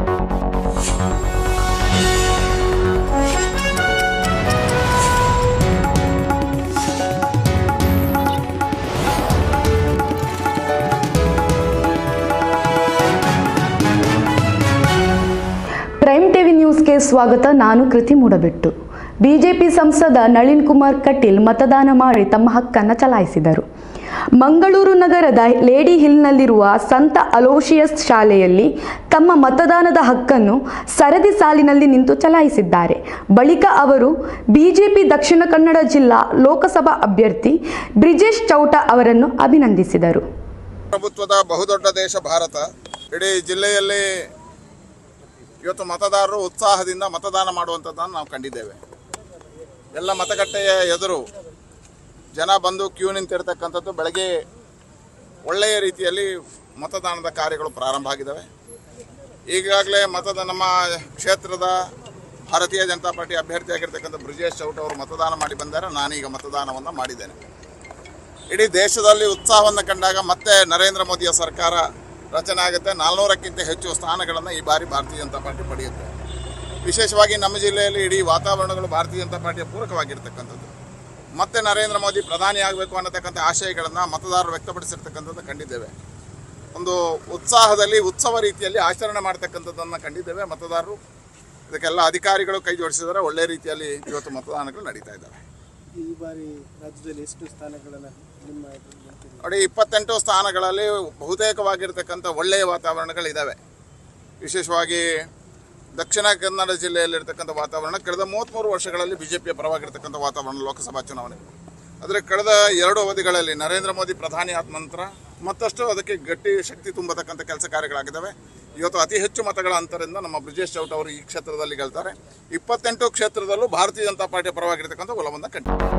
Prime TV ನ್ಯೂಸ್ಗೆ ಸ್ವಾಗತ. ನಾನು ಕೃತಿ ಮೂಡಬೆಟ್ಟು. ಬಿಜೆಪಿ ಸಂಸದ ನಳಿನ್ ಕುಮಾರ್ ಕಟೀಲ್ ಮತದಾನ ಮಾಡಿ ತಮ್ಮ ಹಕ್ಕನ್ನು ಚಲಾಯಿಸಿದರು. ಮಂಗಳೂರು ನಗರದ ಲೇಡಿ ಹಿಲ್ನಲ್ಲಿರುವ ಸಂತ ಅಲೋಶಿಯಸ್ ಶಾಲೆಯಲ್ಲಿ ತಮ್ಮ ಮತದಾನದ ಹಕ್ಕನ್ನು ಸರದಿ ಸಾಲಿನಲ್ಲಿ ನಿಂತು ಚಲಾಯಿಸಿದ್ದಾರೆ. ಬಳಿಕ ಅವರು ಬಿಜೆಪಿ ದಕ್ಷಿಣ ಕನ್ನಡ ಜಿಲ್ಲಾ ಲೋಕಸಭಾ ಅಭ್ಯರ್ಥಿ ಬ್ರಿಜೇಶ್ ಚೌಟ ಅವರನ್ನು ಅಭಿನಂದಿಸಿದರು. ಪ್ರಭುತ್ವದ ಬಹುದೊಡ್ಡ ದೇಶ ಭಾರತ. ಇಡೀ ಜಿಲ್ಲೆಯಲ್ಲಿ ಇವತ್ತು ಮತದಾರರು ಉತ್ಸಾಹದಿಂದ ಮತದಾನ ಮಾಡುವಂಥದ್ದನ್ನು ನಾವು ಕಂಡಿದ್ದೇವೆ. ಎಲ್ಲ ಮತಗಟ್ಟೆಯ ಎದುರು ಜನ ಬಂದು ಕ್ಯೂ ನಿಂತಿರ್ತಕ್ಕಂಥದ್ದು. ಬೆಳಗ್ಗೆ ಒಳ್ಳೆಯ ರೀತಿಯಲ್ಲಿ ಮತದಾನದ ಕಾರ್ಯಗಳು ಪ್ರಾರಂಭ ಆಗಿದ್ದಾವೆ. ಈಗಾಗಲೇ ನಮ್ಮ ಕ್ಷೇತ್ರದ ಭಾರತೀಯ ಜನತಾ ಪಾರ್ಟಿ ಅಭ್ಯರ್ಥಿಯಾಗಿರ್ತಕ್ಕಂಥ ಬ್ರಿಜೇಶ್ ಚೌಟ ಅವರು ಮತದಾನ ಮಾಡಿ ಬಂದರೆ ನಾನೀಗ ಮತದಾನವನ್ನು ಮಾಡಿದ್ದೇನೆ. ಇಡೀ ದೇಶದಲ್ಲಿ ಉತ್ಸಾಹವನ್ನು ಕಂಡಾಗ ಮತ್ತೆ ನರೇಂದ್ರ ಮೋದಿಯ ಸರ್ಕಾರ ರಚನೆ ಆಗುತ್ತೆ. 400ಕ್ಕಿಂತ ಹೆಚ್ಚು ಸ್ಥಾನಗಳನ್ನು ಈ ಬಾರಿ ಭಾರತೀಯ ಜನತಾ ಪಾರ್ಟಿ ಪಡೆಯುತ್ತೆ. ವಿಶೇಷವಾಗಿ ನಮ್ಮ ಜಿಲ್ಲೆಯಲ್ಲಿ ಇಡೀ ವಾತಾವರಣಗಳು ಭಾರತೀಯ ಜನತಾ ಪಾರ್ಟಿಯ ಪೂರಕವಾಗಿರ್ತಕ್ಕಂಥದ್ದು. ಮತ್ತೆ ನರೇಂದ್ರ ಮೋದಿ ಪ್ರಧಾನಿ ಆಗಬೇಕು ಅನ್ನತಕ್ಕಂಥ ಆಶಯಗಳನ್ನು ಮತದಾರರು ವ್ಯಕ್ತಪಡಿಸಿರ್ತಕ್ಕಂಥದ್ದು ಕಂಡಿದ್ದೇವೆ. ಒಂದು ಉತ್ಸಾಹದಲ್ಲಿ ಉತ್ಸವ ರೀತಿಯಲ್ಲಿ ಆಚರಣೆ ಮಾಡ್ತಕ್ಕಂಥದ್ದನ್ನು ಕಂಡಿದ್ದೇವೆ. ಮತದಾರರು ಇದಕ್ಕೆಲ್ಲ ಅಧಿಕಾರಿಗಳು ಕೈ ಜೋಡಿಸಿದರೆ ಒಳ್ಳೆಯ ರೀತಿಯಲ್ಲಿ ಇವತ್ತು ಮತದಾನಗಳು ನಡೀತಾ ಇದ್ದಾವೆ. ಈ ಬಾರಿ ರಾಜ್ಯದಲ್ಲಿ ಎಷ್ಟು ಸ್ಥಾನಗಳನ್ನು ನಿಮ್ಮ ನೋಡಿ, 28 ಸ್ಥಾನಗಳಲ್ಲಿ ಬಹುತೇಕವಾಗಿರ್ತಕ್ಕಂಥ ಒಳ್ಳೆಯ ವಾತಾವರಣಗಳಿದ್ದಾವೆ. ವಿಶೇಷವಾಗಿ ದಕ್ಷಿಣ ಕನ್ನಡ ಜಿಲ್ಲೆಯಲ್ಲಿರ್ತಕ್ಕಂಥ ವಾತಾವರಣ ಕಳೆದ 33 ವರ್ಷಗಳಲ್ಲಿ ಬಿಜೆಪಿಯ ಪರವಾಗಿರ್ತಕ್ಕಂಥ ವಾತಾವರಣ ಲೋಕಸಭಾ ಚುನಾವಣೆ. ಆದರೆ ಕಳೆದ 2 ಅವಧಿಗಳಲ್ಲಿ ನರೇಂದ್ರ ಮೋದಿ ಪ್ರಧಾನಿ ಆದ ನಂತರ ಮತ್ತಷ್ಟು ಅದಕ್ಕೆ ಗಟ್ಟಿ ಶಕ್ತಿ ತುಂಬತಕ್ಕಂಥ ಕೆಲಸ ಕಾರ್ಯಗಳಾಗಿದ್ದಾವೆ. ಇವತ್ತು ಅತಿ ಹೆಚ್ಚು ಮತಗಳ ಅಂತರದಿಂದ ನಮ್ಮ ಬ್ರಿಜೇಶ್ ಚೌಟ ಅವರು ಈ ಕ್ಷೇತ್ರದಲ್ಲಿ ಗೆಲ್ತಾರೆ. 28 ಕ್ಷೇತ್ರದಲ್ಲೂ ಭಾರತೀಯ ಜನತಾ ಪಾರ್ಟಿಯ ಪರವಾಗಿರ್ತಕ್ಕಂಥ ಒಲವನ್ನು ಕಂಡಿದ್ದಾರೆ.